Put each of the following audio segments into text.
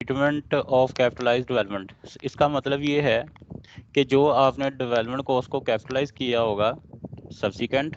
Treatment of capitalised development, इसका मतलब ये है कि जो आपने डेवलपमेंट कॉस्ट को कैपिटलाइज किया होगा subsequent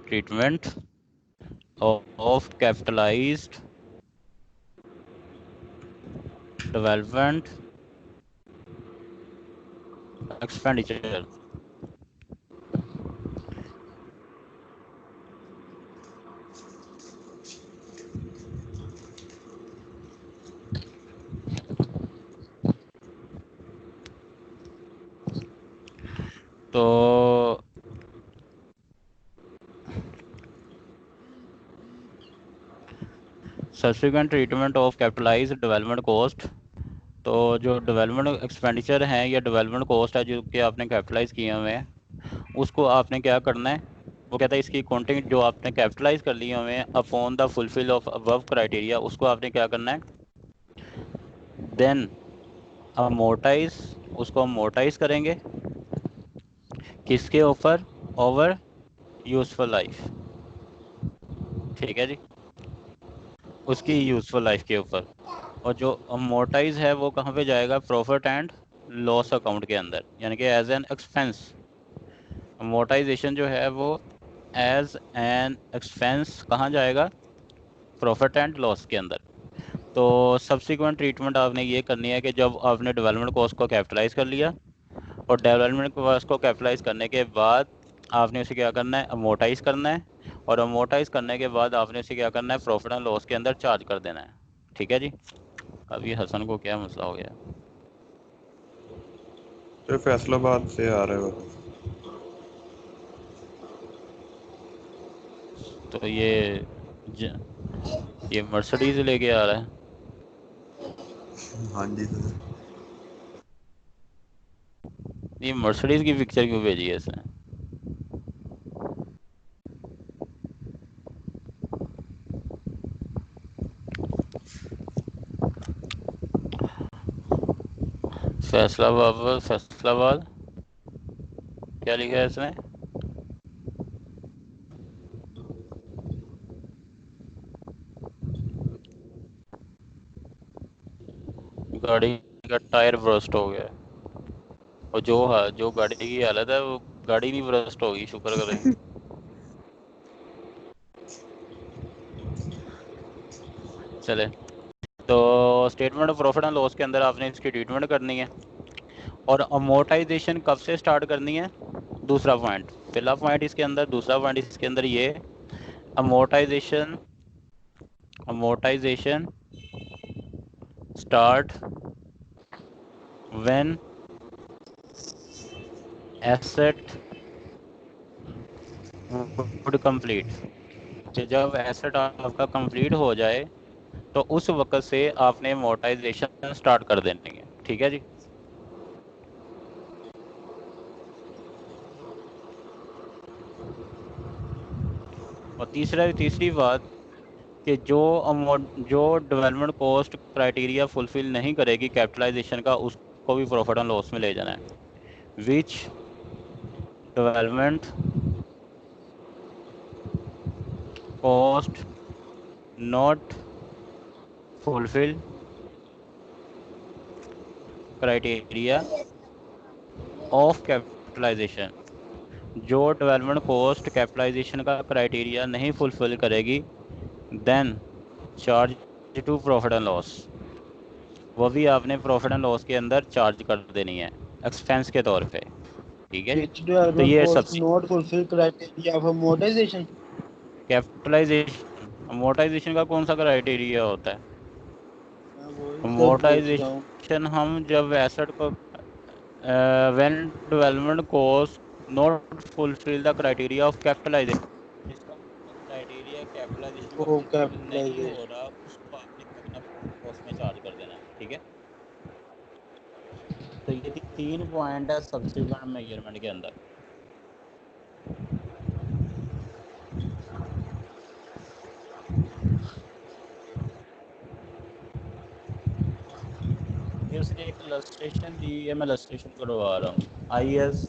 treatment of capitalised development expenditure. तो subsequent treatment of capitalised development cost, तो जो डेवलपमेंट एक्सपेंडिचर हैं या डेवलपमेंट कॉस्ट है जो कि आपने कैपिटलाइज किए हुए हैं, उसको आपने क्या करना है, वो कहता है इसकी अकाउंटिंग जो आपने कैपिटलाइज कर लिए हुए हैं upon the fulfil of above criteria, उसको आपने क्या करना है, देन अमोर्टाइज, उसको अमोर्टाइज करेंगे किसके ऊपर, ओवर यूजफुल लाइफ। ठीक है जी, उसकी यूजफुल लाइफ के ऊपर। और जो अमोर्टाइज है वो कहाँ पे जाएगा, प्रॉफिट एंड लॉस अकाउंट के अंदर, यानी कि एज एन एक्सपेंस। अमोर्टाइजेशन जो है वो एज एन एक्सपेंस कहाँ जाएगा, प्रॉफिट एंड लॉस के अंदर। तो सब्सिक्वेंट ट्रीटमेंट आपने ये करनी है कि जब आपने डेवलपमेंट कॉस्ट को कैपिटलाइज कर लिया और डेवलपमेंट कॉस्ट को कैपिटलाइज करने के बाद आपने उसे क्या करना है, अमोर्टाइज करना है, और अमोर्टाइज करने के बाद आपने उसे क्या करना है, प्रॉफिट एंड लॉस के अंदर चार्ज कर देना है। ठीक है जी। अब ये हसन को क्या मसला हो गया, तो फैसलाबाद से आ रहे हो? तो ये मर्सिडीज लेके आ रहा है। हाँ जी सर। ये मर्सिडीज की पिक्चर क्यों भेजी है इसने। फैसलाबाद, फैसलाबाद क्या लिखा है इसमें, गाड़ी का टायर बर्स्ट हो गया। और जो गाड़ी की हालत है वो गाड़ी नहीं बर्स्ट होगी, शुक्र करें। चले, तो statement of profit and loss के अंदर आपने इसकी ट्रीटमेंट करनी है। और अमोर्टाइजेशन कब से स्टार्ट करनी है, दूसरा पॉइंट, पहला पॉइंट इसके अंदर, दूसरा पॉइंट इसके अंदर ये, amortisation amortisation start when asset would complete, जब एसेट आपका कंप्लीट हो जाए तो उस वक्त से आपने अमोर्टाइजेशन स्टार्ट कर देनी है। ठीक है जी। और तीसरी बात कि जो डेवलपमेंट कॉस्ट क्राइटेरिया फुलफिल नहीं करेगी कैपिटलाइजेशन का, उसको भी प्रॉफिट एंड लॉस में ले जाना है। Which development cost not fulfil criteria of capitalisation, जो डेवलपमेंट कॉस्ट कैपिटलाइजेशन का क्राइटेरिया नहीं फुलफिल करेगी, then charge to profit and loss, वो भी आपने प्रॉफिट एंड लॉस के अंदर चार्ज कर देनी है एक्सपेंस के तौर पे। ठीक है जी। Which तो development ये cost सबसे not fulfill criteria of amortization? Capitalisation, amortisation का कौन सा क्राइटेरिया होता है, मैं वही सर पूछ रहा हूँ। अमोर्टाइजेशन हम जब एसेट को when development cost not fulfil the criteria of capitalisation, जिसका क्राइटेरिया कैपिटलाइजेशन का वो फुलफिल नहीं हो कैपिटलाइजेशन। रहा, उसको आपने क्या करना, कॉस्ट में चार्ज कर देना है। ठीक है। तो ये 3 पॉइंट है सब्सिक्वेंट मेजरमेंट के अंदर। ये उसने एक इलस्ट्रेशन दी है, मैं इलस्ट्रेशन करवा रहा हूँ। IS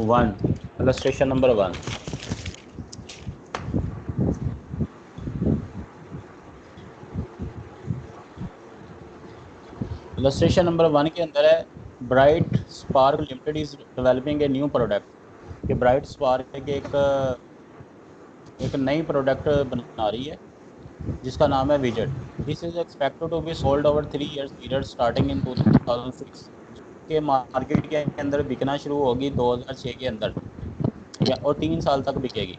1, illustration number 1। Illustration number 1 के अंदर है bright spark limited is developing a new product. कि ब्राइट स्पार्क एक नई प्रोडक्ट बना रही है जिसका नाम है विजेट। This is expected to be sold over 3 years period starting in 2006, के मार्केट के अंदर बिकना शुरू होगी 2006 के अंदर या और 3 साल तक बिकेगी।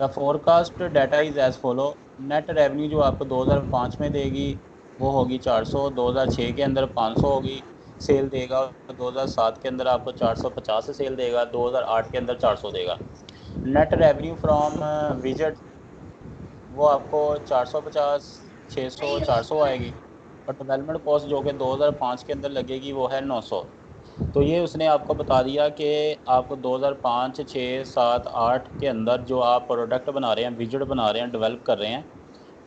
The forecast data is as follow. Net revenue जो आपको 2005 में देगी वो होगी 400, 2006 के अंदर 500 होगी सेल देगा, 2007 के अंदर आपको 450 से सेल देगा, 2008 के अंदर 400 देगा। नेट रेवेन्यू फ्रॉम विजेट वो आपको 450, 600, 400 आएगी। और डेवलपमेंट कॉस्ट जो कि 2005 के अंदर लगेगी वो है 900। तो ये उसने आपको बता दिया कि आपको 2005, 6, 7, 8 के अंदर जो आप प्रोडक्ट बना रहे हैं, विजिट बना रहे हैं, डेवलप कर रहे हैं,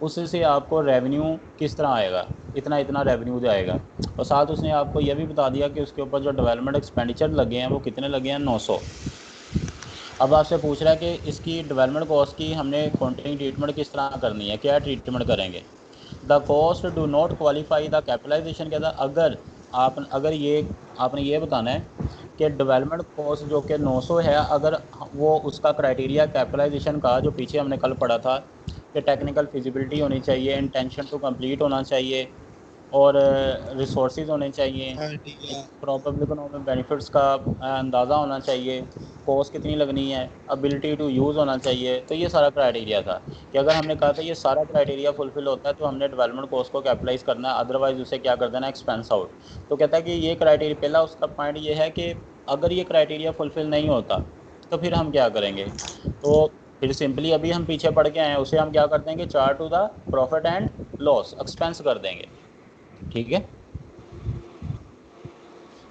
उससे आपको रेवेन्यू किस तरह आएगा, इतना इतना रेवेन्यू आएगा। और साथ उसने आपको यह भी बता दिया कि उसके ऊपर जो डेवलपमेंट एक्सपेंडिचर लगे हैं वो कितने लगे हैं, 900। अब आपसे पूछ रहा है कि इसकी डेवलपमेंट कॉस्ट की हमने अकाउंटिंग ट्रीटमेंट किस तरह करनी है, क्या ट्रीटमेंट करेंगे। The cost do not qualify the capitalisation. कहता अगर आपने ये बताना है कि डेवलपमेंट कॉस्ट जो कि 900 है, अगर वो उसका क्राइटेरिया कैपिटलाइजेशन का जो पीछे हमने कल पढ़ा था कि टेक्निकल फिजिबिलिटी होनी चाहिए, इंटेंशन टू कंप्लीट होना चाहिए और रिसोर्सेज होने चाहिए, एक प्रॉपर इकोनॉमिक बेनिफिट्स का अंदाज़ा होना चाहिए, कॉस्ट कितनी लगनी है, एबिलिटी टू यूज़ होना चाहिए। तो ये सारा क्राइटेरिया था कि अगर हमने कहा था ये सारा क्राइटेरिया फुलफिल होता है तो हमने डेवलपमेंट कॉस्ट को कैपिटलाइज करना है, अदरवाइज उसे क्या कर देना, एक्सपेंस आउट। तो कहता है कि ये क्राइटेरिया, पहला उसका पॉइंट ये है कि अगर ये क्राइटेरिया फुलफिल नहीं होता तो फिर हम क्या करेंगे। तो फिर सिंपली अभी हम पीछे पढ़ के आए हैं, उसे हम क्या कर देंगे, charged to the profit and loss expense कर देंगे। ठीक है।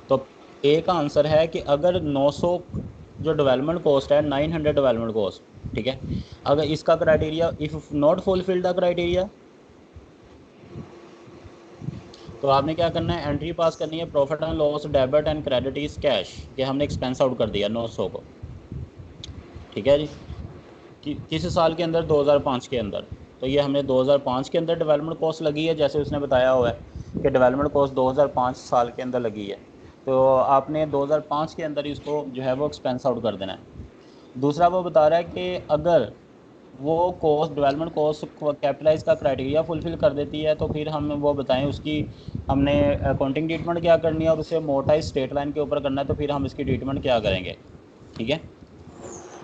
तो ए का आंसर है कि अगर 900 जो डेवलपमेंट कॉस्ट है, 900 डेवलपमेंट कॉस्ट, ठीक है, अगर इसका criteria if not fulfilled the criteria तो आपने क्या करना है, एंट्री पास करनी है, profit and loss debit and credit is cash, कि हमने एक्सपेंस आउट कर दिया 900 को। ठीक है जी। किस साल के अंदर, 2005 के अंदर। तो ये हमने 2005 के अंदर डेवलपमेंट कॉस्ट लगी है, जैसे उसने बताया हुआ है कि डेवलपमेंट कॉस्ट 2005 साल के अंदर लगी है, तो आपने 2005 के अंदर इसको जो है वो एक्सपेंस आउट कर देना है। दूसरा वो बता रहा है कि अगर वो कॉस्ट, डेवलपमेंट कॉस्ट कैपिटलाइज का क्राइटेरिया फुलफिल कर देती है तो फिर हम वो बताएं उसकी हमने अकाउंटिंग ट्रीटमेंट क्या करनी है और उसे मोटाइज स्ट्रेट लाइन के ऊपर करना है, तो फिर हम इसकी ट्रीटमेंट क्या करेंगे। ठीक है।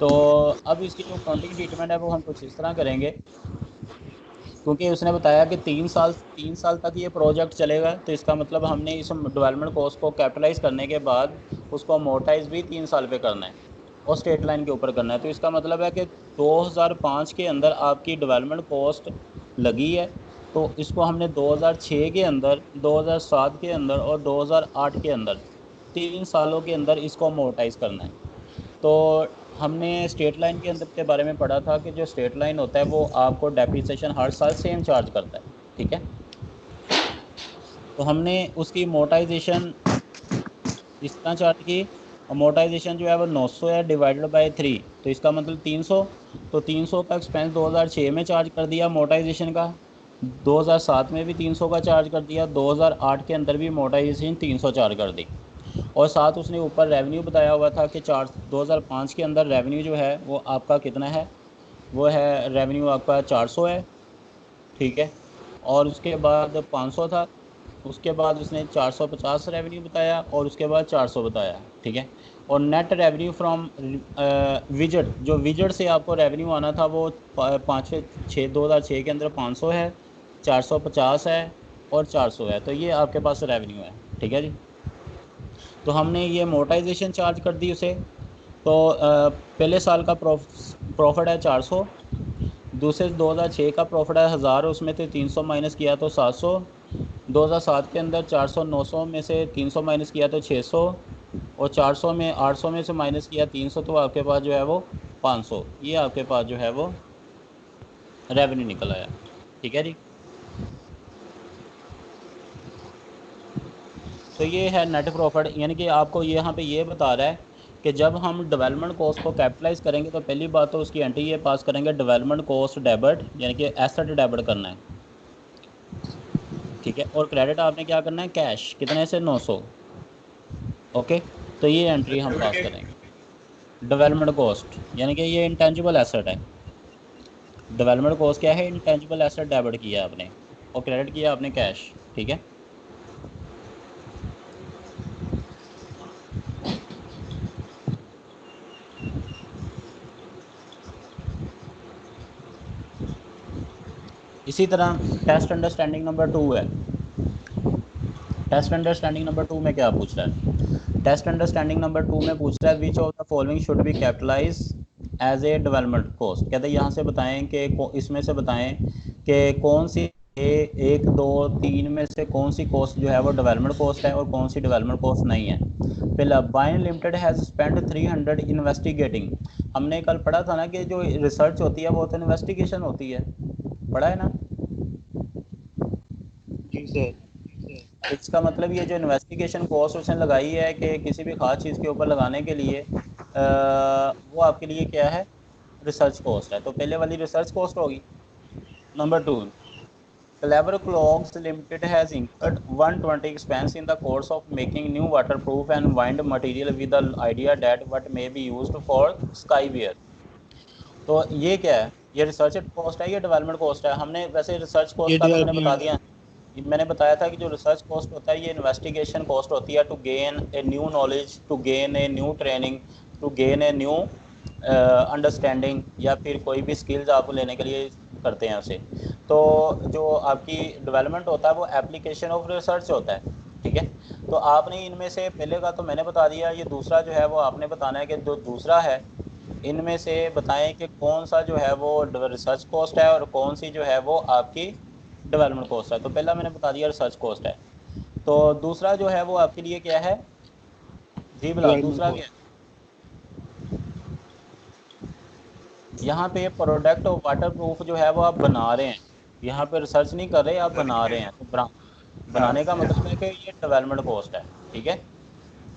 तो अब इसकी जो अकाउंटिंग ट्रीटमेंट है वो हम कुछ इस तरह करेंगे, क्योंकि उसने बताया कि 3 साल तक ये प्रोजेक्ट चलेगा, तो इसका मतलब हमने इस डेवलपमेंट कॉस्ट को कैपिटलाइज करने के बाद उसको अमोर्टाइज भी 3 साल पे करना है और स्ट्रेट लाइन के ऊपर करना है। तो इसका मतलब है कि 2005 के अंदर आपकी डेवलपमेंट कॉस्ट लगी है, तो इसको हमने 2006 के अंदर, 2007 के अंदर और 2008 के अंदर 3 सालों के अंदर इसको अमोर्टाइज करना है। तो हमने स्ट्रेट लाइन के अंदर के बारे में पढ़ा था कि जो स्ट्रेट लाइन होता है वो आपको डेप्रिसिएशन हर साल सेम चार्ज करता है। ठीक है। तो हमने उसकी मोटाइजेशन इस तरह चार्ज की, मोटाइजेशन जो है वो 900 है डिवाइडेड बाय 3, तो इसका मतलब 300। तो 300 का एक्सपेंस 2006 में चार्ज कर दिया मोटाइजेशन का, 2007 में भी 300 का चार्ज कर दिया, 2008 के अंदर भी मोटाइजेशन 300 चार्ज कर दी। और साथ उसने ऊपर रेवेन्यू बताया हुआ था कि 2005 के अंदर रेवेन्यू जो है वो आपका कितना है, वो है रेवेन्यू आपका 400 है। ठीक है। और उसके बाद 500 था, उसके बाद उसने 450 रेवेन्यू बताया और उसके बाद 400 बताया। ठीक है। और नेट रेवेन्यू फ्रॉम विजिट, जो विजिट से आपको रेवेन्यू आना था वो 2006 के अंदर 500 है, 450 है और 400 है। तो ये आपके पास रेवेन्यू है। ठीक है जी। तो हमने ये मोटाइजेशन चार्ज कर दी उसे। तो पहले साल का प्रॉफिट है 400, दूसरे 2006 का प्रॉफिट है 1000, उसमें से 300 माइनस किया तो 700, 2007 के अंदर 400, 900 में से 300 माइनस किया तो 600 और 400 में 800 में से माइनस किया 300, तो आपके पास जो है वो 500। ये आपके पास जो है वो रेवेन्यू निकल आया। ठीक है जी। तो ये है नेट प्रॉफिट, यानी कि आपको यहाँ पे ये बता रहा है कि जब हम डेवलपमेंट कॉस्ट को कैपिटलाइज करेंगे तो पहली बात तो उसकी एंट्री ये पास करेंगे डेवलपमेंट कॉस्ट डेबिट, यानी कि एसेट डेबिट करना है, ठीक है। और क्रेडिट आपने क्या करना है, कैश, कितने से 900। ओके, तो ये एंट्री हम पास करेंगे। डेवलपमेंट कॉस्ट यानी कि ये इंटेंजिबल एसेट है। डेवलपमेंट कॉस्ट क्या है, इंटेंजिबल एसेट डेबिट किया आपने और क्रेडिट किया आपने कैश, ठीक है। इसी तरह टेस्ट अंडरस्टैंडिंग नंबर 2 है। टेस्ट अंडरस्टैंडिंग नंबर 2 में क्या पूछ रहा है, टेस्ट अंडरस्टैंडिंग नंबर 2 में पूछ रहा है which of the following should be capitalise as a development cost. कहते हैं यहाँ से बताएं कि इसमें से बताएं कि कौन सी एक दो तीन में से कौन सी कॉस्ट जो है वो डेवलपमेंट कॉस्ट है और कौन सी डेवलपमेंट कॉस्ट नहीं है। पहला, बाइन लिमिटेड हैज़ स्पेंड 300 इन्वेस्टिगेटिंग। हमने कल पढ़ा था ना कि जो रिसर्च होती है वो तो इन्वेस्टिगेशन होती है, पढ़ा है ना। जी सर। इसका मतलब ये जो इन्वेस्टिगेशन कॉस्ट उसने लगाई है कि किसी भी खास चीज़ के ऊपर लगाने के लिए वो आपके लिए क्या है, रिसर्च कॉस्ट है। तो पहले वाली रिसर्च कॉस्ट होगी। Number 2, Clever Clogs Limited has incurred 120 expense in the course of making new waterproof and wind material with the idea that what may be used for skywear। तो ये क्या है, ये रिसर्च कॉस्ट है, ये development cost है। हमने वैसे रिसर्च ये कॉस्ट का तो मैंने बता डेवलपमेंट दिया, मैंने बताया था कि जो रिसर्च कॉस्ट होता है ये इन्वेस्टिगेशन कॉस्ट होती है, to gain a new knowledge, to gain a new training, to gain a new understanding, या फिर कोई भी स्किल्स आपको लेने के लिए करते हैं उसे। तो जो आपकी डेवलपमेंट होता है वो एप्लीकेशन ऑफ रिसर्च होता है, ठीक है। तो आपने इनमें से पहले का तो मैंने बता दिया, ये दूसरा जो है वो आपने बताना है कि जो दूसरा है इनमें से बताएं कि कौन सा जो है वो रिसर्च कॉस्ट है और कौन सी जो है वो आपकी डेवलपमेंट कॉस्ट है। तो पहला मैंने बता दिया रिसर्च कॉस्ट है। तो दूसरा जो है वो आपके लिए क्या है, जी बिला, डेवलपमेंट दूसरा क्या कॉस्ट। है, यहाँ पे प्रोडक्ट वाटर प्रूफ जो है वो आप बना रहे हैं, यहाँ पे रिसर्च नहीं कर रहे, आप बना रहे हैं। तो बनाने का मतलब है कि ये डेवलपमेंट कॉस्ट है, ठीक है।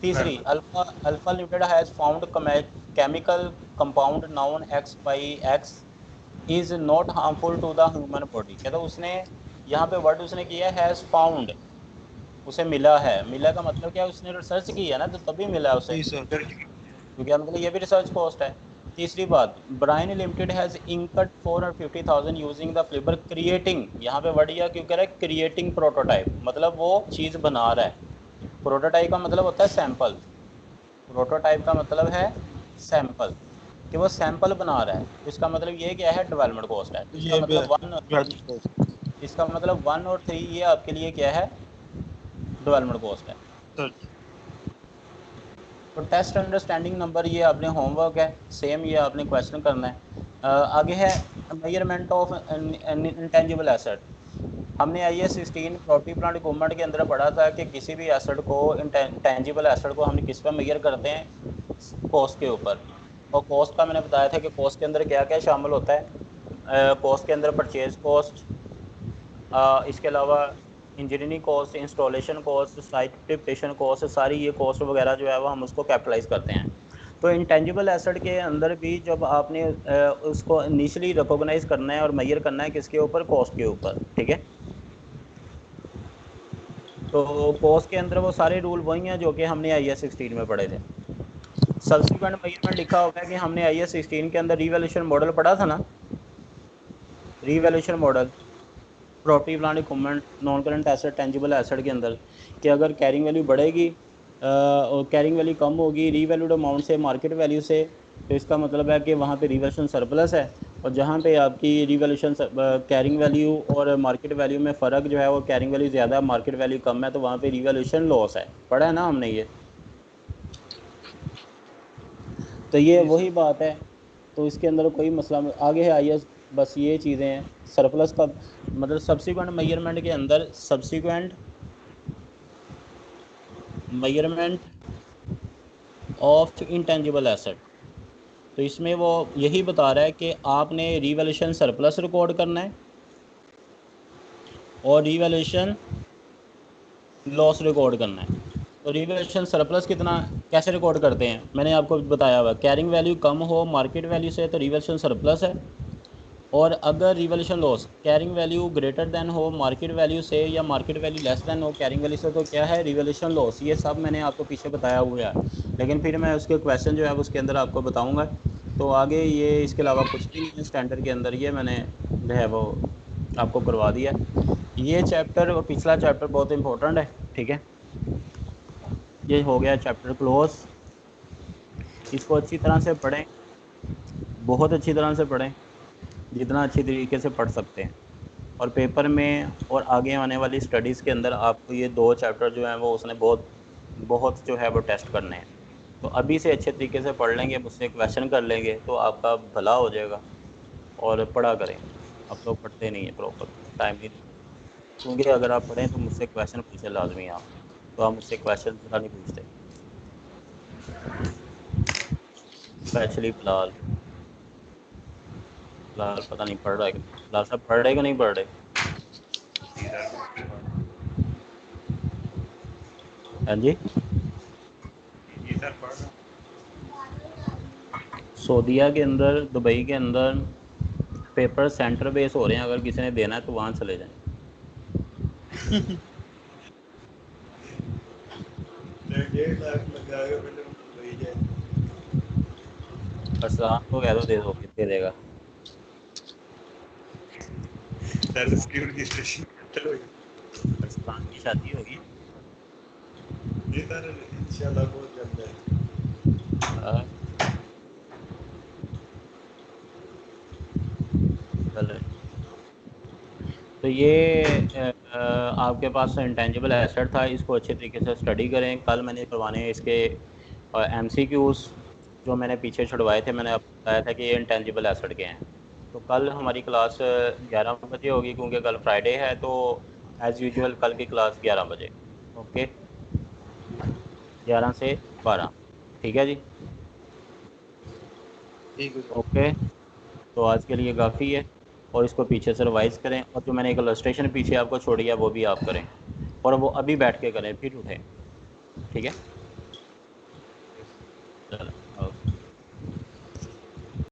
तीसरी, alpha alpha limited has found chemical compound known X by X is not harmful to the human body. कहते उसने यहाँ पे वर्ड उसने किया है हैज़ फाउंड, उसे मिला है। मिला का मतलब क्या है, उसने रिसर्च की है ना तो तभी मिला है उसे, जी सर। क्योंकि मतलब ये भी रिसर्च कॉस्ट है। तीसरी बात, brine limited has incurred 450,000 using the flavour creating. यहाँ पे वर्ड यह क्यों कह रहा है, क्रिएटिंग प्रोटोटाइप, मतलब वो चीज़ बना रहा है। प्रोटोटाइप का मतलब होता है सैंपल, प्रोटोटाइप का मतलब है सैंपल, कि वो सैंपल बना रहा है। इसका मतलब ये क्या है, डेवलपमेंट कॉस्ट है। तो इसका ये मतलब वन, डेवलपमेंट कॉस्ट इसका मतलब 1 और 3 ये आपके लिए क्या है, डेवलपमेंट कॉस्ट है। सर। तो टेस्ट अंडरस्टैंडिंग नंबर ये आपने होमवर्क है, सेम ये आपने क्वेश्चन करना है। आगे है मेजरमेंट ऑफ इंटेंजिबल एसेट। हमने IAS 16 प्रॉपर्टी प्लांट इक्विपमेंट के अंदर पढ़ा था कि किसी भी एसेट को, इंटेंजिबल एसेट को हमने किस पर मेजर करते हैं, कॉस्ट के ऊपर। और कॉस्ट का मैंने बताया था कि कॉस्ट के अंदर क्या क्या शामिल होता है। कॉस्ट के अंदर परचेज कॉस्ट, इसके अलावा engineering cost, installation cost, site preparation cost, सारी ये कॉस्ट वगैरह जो है वो हम उसको कैपिटलाइज करते हैं। तो इंटेंजिबल एसेट के अंदर भी जब आपने उसको इनिशियली रिकॉग्नाइज करना है और मेजर करना है किसके ऊपर, कॉस्ट के ऊपर, ठीक है। तो कॉस्ट के अंदर वो सारे रूल वही हैं जो कि हमने IAS 16 में पढ़े थे। सब्सिक्वेंट मेजरमेंट लिखा हुआ है कि हमने IAS 16 के अंदर रिवैल्यूएशन मॉडल पढ़ा था ना, revaluation model property plant equipment non current asset tangible asset के अंदर, कि अगर कैरिंग वैल्यू बढ़ेगी और कैरिंग वैल्यू कम होगी रीवैल्यूड अमाउंट से, मार्केट वैल्यू से, तो इसका मतलब है कि वहाँ पे रिवैल्यूएशन सरप्लस है। और जहाँ पे आपकी रिवैल्यूएशन कैरिंग वैल्यू और मार्केट वैल्यू में फ़र्क जो है वो कैरिंग वैल्यू ज़्यादा मार्केट वैल्यू कम है, तो वहाँ पे रिवैल्यूएशन लॉस है। पढ़ा है ना हमने ये, तो ये जी वही सर। बात है। तो इसके अंदर कोई मसला आगे है IAS, बस ये चीज़ें हैं। सरप्लस का मतलब सब्सिक्वेंट मेजरमेंट के अंदर, subsequent measurement of intangible asset, तो इसमें वो यही बता रहा है कि आपने रिवैल्यूएशन सरप्लस रिकॉर्ड करना है और रिवैल्यूएशन लॉस रिकॉर्ड करना है। तो रिवैल्यूएशन सरप्लस कितना कैसे रिकॉर्ड करते हैं, मैंने आपको बताया हुआ, कैरिंग वैल्यू कम हो मार्केट वैल्यू से तो रिवैल्यूएशन सरप्लस है, और अगर revaluation loss carrying value greater than हो मार्केट वैल्यू से या मार्केट वैल्यू लेस देन हो कैरिंग वैल्यू से तो क्या है, रिवैल्यूएशन लॉस। ये सब मैंने आपको पीछे बताया हुआ है, लेकिन फिर मैं उसके क्वेश्चन जो है उसके अंदर आपको बताऊँगा। तो आगे ये इसके अलावा कुछ भी नहीं है स्टैंडर्ड के अंदर, ये मैंने जो है वो आपको करवा दिया। ये चैप्टर और पिछला चैप्टर बहुत इंपॉर्टेंट है, ठीक है। ये हो गया चैप्टर क्लोज। इसको अच्छी तरह से पढ़ें, बहुत अच्छी तरह से पढ़ें, जितना अच्छी तरीके से पढ़ सकते हैं। और पेपर में और आगे आने वाली स्टडीज़ के अंदर आपको ये 2 चैप्टर जो हैं वो उसने बहुत बहुत जो है वो टेस्ट करने हैं। तो अभी से अच्छे तरीके से पढ़ लेंगे, मुझसे क्वेश्चन कर लेंगे तो आपका भला हो जाएगा। और पढ़ा करें, आप लोग पढ़ते नहीं हैं प्रॉपर, टाइम नहीं देते, क्योंकि अगर आप पढ़ें तो मुझसे क्वेश्चन पूछे लाजमी आप, तो आप मुझसे क्वेश्चन ज़रा नहीं पूछते, स्पेशली फिलहाल पता नहीं पढ़ रहा है कि फिलहाल सब पढ़ रहे कि नहीं पढ़ रहे। हाँ जी, सऊदीया के अंदर दुबई के अंदर पेपर सेंटर बेस हो रहे हैं, अगर किसी ने देना है तो वहाँ चले जाएं। अरसलान को कह दो दे दो, दे देगा। अरसलान की शादी होगी, इंशाल्लाह बहुत जल्द है। चलो। तो ये आपके पास इंटेंजिबल एसेट था, इसको अच्छे तरीके से स्टडी करें। कल मैंने करवाने हैं इसके MCQs जो मैंने पीछे छुड़वाए थे, मैंने आपको बताया था कि ये इंटेंजिबल एसेट के हैं। तो कल हमारी क्लास 11 बजे होगी, क्योंकि कल फ्राइडे है, तो एज़ यूजुअल कल की क्लास 11 बजे। ओके, 11 से 12, ठीक है जी। ठीक है। ओके, तो आज के लिए काफ़ी है, और इसको पीछे से रिवाइज़ करें, और जो मैंने एक इलस्ट्रेशन पीछे आपको छोड़ी है वो भी आप करें, और वो अभी बैठ के करें फिर उठें, ठीक है। चलो।